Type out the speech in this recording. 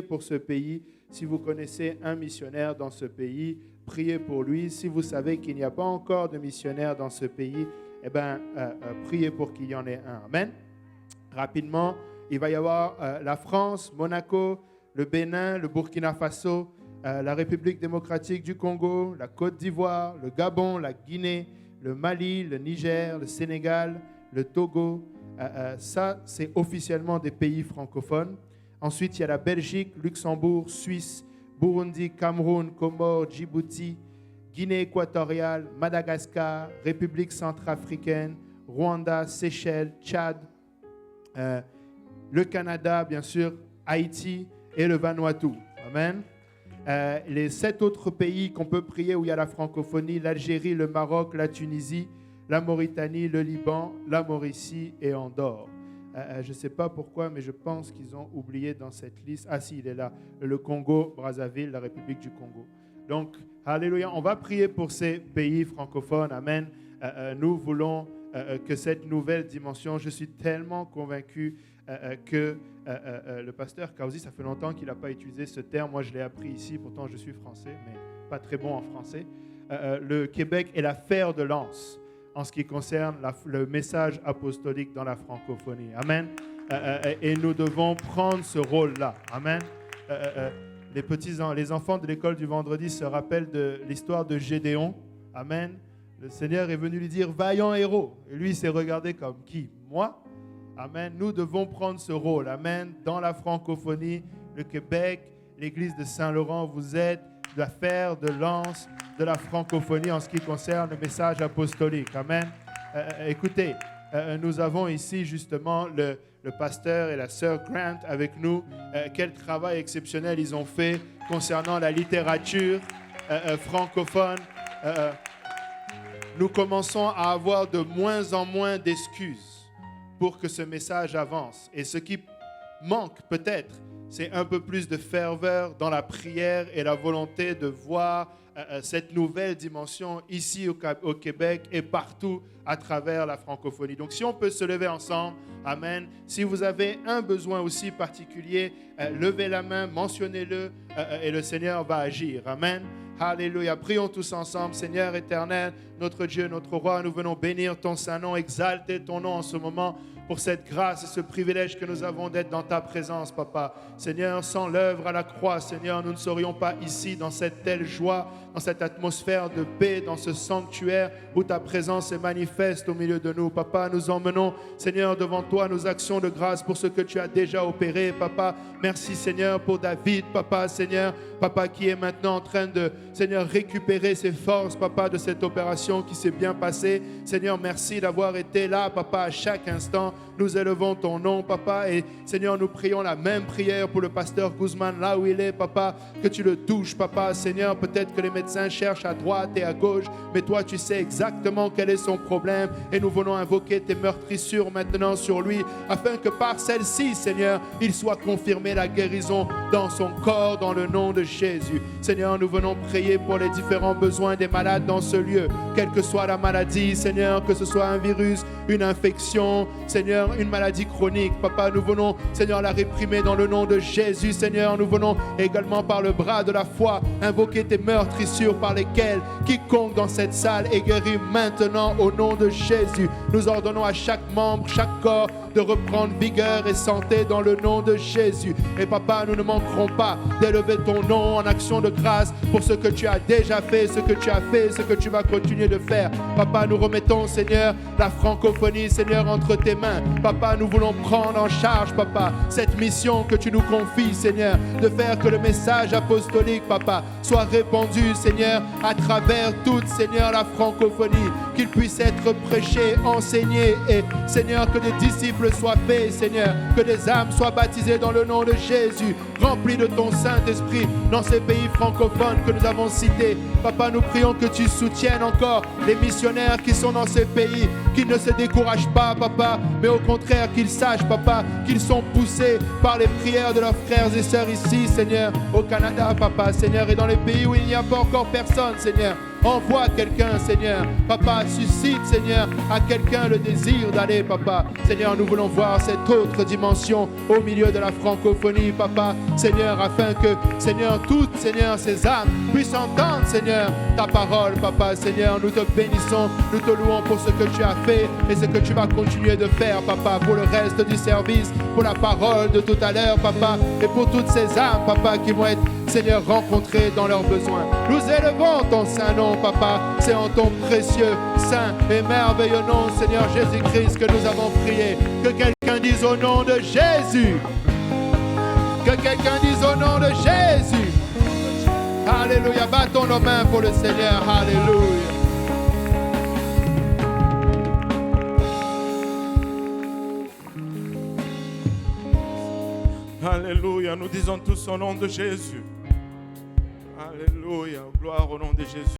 pour ce pays. Si vous connaissez un missionnaire dans ce pays, priez pour lui. Si vous savez qu'il n'y a pas encore de missionnaire dans ce pays, priez pour qu'il y en ait un. Amen. Rapidement, il va y avoir la France, Monaco, le Bénin, le Burkina Faso, la République démocratique du Congo, la Côte d'Ivoire, le Gabon, la Guinée, le Mali, le Niger, le Sénégal, le Togo. Ça, c'est officiellement des pays francophones. Ensuite, il y a la Belgique, Luxembourg, Suisse, Burundi, Cameroun, Comores, Djibouti, Guinée équatoriale, Madagascar, République centrafricaine, Rwanda, Seychelles, Tchad, le Canada, bien sûr, Haïti et le Vanuatu. Amen. Les 7 autres pays qu'on peut prier où il y a la francophonie, l'Algérie, le Maroc, la Tunisie, la Mauritanie, le Liban, la Mauricie et Andorre. Je ne sais pas pourquoi, mais je pense qu'ils ont oublié dans cette liste. Ah si, il est là. Le Congo, Brazzaville, la République du Congo. Donc, alléluia, on va prier pour ces pays francophones. Amen. Nous voulons que cette nouvelle dimension, je suis tellement convaincu que le pasteur Kausi, ça fait longtemps qu'il n'a pas utilisé ce terme. Moi, je l'ai appris ici, pourtant je suis français, mais pas très bon en français. Le Québec est la fer de lance en ce qui concerne le message apostolique dans la francophonie. Amen. Et nous devons prendre ce rôle-là. Amen. Les enfants de l'école du vendredi se rappellent de l'histoire de Gédéon. Amen. Le Seigneur est venu lui dire « Vaillant héros ». Et lui, il s'est regardé comme qui? Moi? Amen. Nous devons prendre ce rôle. Amen. Dans la francophonie, le Québec, l'église de Saint-Laurent, vous êtes la fer de lance de la francophonie en ce qui concerne le message apostolique. Amen. Écoutez, nous avons ici justement le pasteur et la sœur Grant avec nous. Quel travail exceptionnel ils ont fait concernant la littérature francophone. Nous commençons à avoir de moins en moins d'excuses pour que ce message avance. Et ce qui manque peut-être, c'est un peu plus de ferveur dans la prière et la volonté de voir cette nouvelle dimension ici au Québec et partout à travers la francophonie. Donc si on peut se lever ensemble, amen. Si vous avez un besoin aussi particulier, levez la main, mentionnez-le et le Seigneur va agir. Amen. Alléluia. Prions tous ensemble. Seigneur éternel, notre Dieu, notre roi, nous venons bénir ton saint nom, exalter ton nom en ce moment pour cette grâce et ce privilège que nous avons d'être dans ta présence, Papa. Seigneur, sans l'œuvre à la croix, Seigneur, nous ne serions pas ici dans cette telle joie, dans cette atmosphère de paix, dans ce sanctuaire où ta présence est manifeste au milieu de nous. Papa, nous emmenons, Seigneur, devant toi nos actions de grâce pour ce que tu as déjà opéré, Papa. Merci, Seigneur, pour David, Papa, Seigneur, Papa, qui est maintenant en train de, Seigneur, récupérer ses forces, Papa, de cette opération qui s'est bien passée. Seigneur, merci d'avoir été là, Papa, à chaque instant. Nous élevons ton nom, Papa, et Seigneur, nous prions la même prière pour le pasteur Guzman, là où il est, Papa, que tu le touches, Papa. Seigneur, peut-être que les médecins cherchent à droite et à gauche, mais toi, tu sais exactement quel est son problème, et nous venons invoquer tes meurtrissures maintenant sur lui, afin que par celle-ci, Seigneur, il soit confirmé la guérison dans son corps, dans le nom de Jésus. Seigneur, nous venons prier pour les différents besoins des malades dans ce lieu, quelle que soit la maladie, Seigneur, que ce soit un virus, une infection, Seigneur, une maladie chronique. Papa, nous venons, Seigneur, la réprimer dans le nom de Jésus. Seigneur, nous venons également par le bras de la foi invoquer tes meurtrissures par lesquelles quiconque dans cette salle est guéri maintenant au nom de Jésus. Nous ordonnons à chaque membre, chaque corps de reprendre vigueur et santé dans le nom de Jésus. Et Papa, nous ne manquerons pas d'élever ton nom en action de grâce pour ce que tu as déjà fait, ce que tu as fait, ce que tu vas continuer de faire. Papa, nous remettons, Seigneur, la francophonie, Seigneur, entre tes mains. Papa, nous voulons prendre en charge, Papa, cette mission que tu nous confies, Seigneur, de faire que le message apostolique, Papa, soit répandu, Seigneur, à travers toute, Seigneur, la francophonie, qu'il puisse être prêché, enseigné et, Seigneur, que des disciples soient faits, Seigneur, que des âmes soient baptisées dans le nom de Jésus, remplis de ton Saint-Esprit dans ces pays francophones que nous avons cités. Papa, nous prions que tu soutiennes encore les missionnaires qui sont dans ces pays, qu'ils ne se découragent pas, Papa, mais au contraire qu'ils sachent, Papa, qu'ils sont poussés par les prières de leurs frères et sœurs ici, Seigneur, au Canada, Papa, Seigneur, et dans les pays où il n'y a pas encore personne, Seigneur. Envoie quelqu'un, Seigneur. Papa, suscite, Seigneur, à quelqu'un le désir d'aller, Papa. Seigneur, nous voulons voir cette autre dimension au milieu de la francophonie, Papa. Seigneur, afin que, Seigneur, toutes, Seigneur, ces âmes puissent entendre, Seigneur, ta parole, Papa. Seigneur, nous te bénissons, nous te louons pour ce que tu as fait et ce que tu vas continuer de faire, Papa, pour le reste du service, pour la parole de tout à l'heure, Papa, et pour toutes ces âmes, Papa, qui vont être, Seigneur, rencontrées dans leurs besoins. Nous élevons ton saint nom, Papa. C'est en ton précieux, saint et merveilleux nom, Seigneur Jésus-Christ, que nous avons prié. Que quelqu'un dise au nom de Jésus. Que quelqu'un dise au nom de Jésus. Alléluia. Battons nos mains pour le Seigneur. Alléluia. Alléluia. Nous disons tous au nom de Jésus. Alléluia. Gloire au nom de Jésus.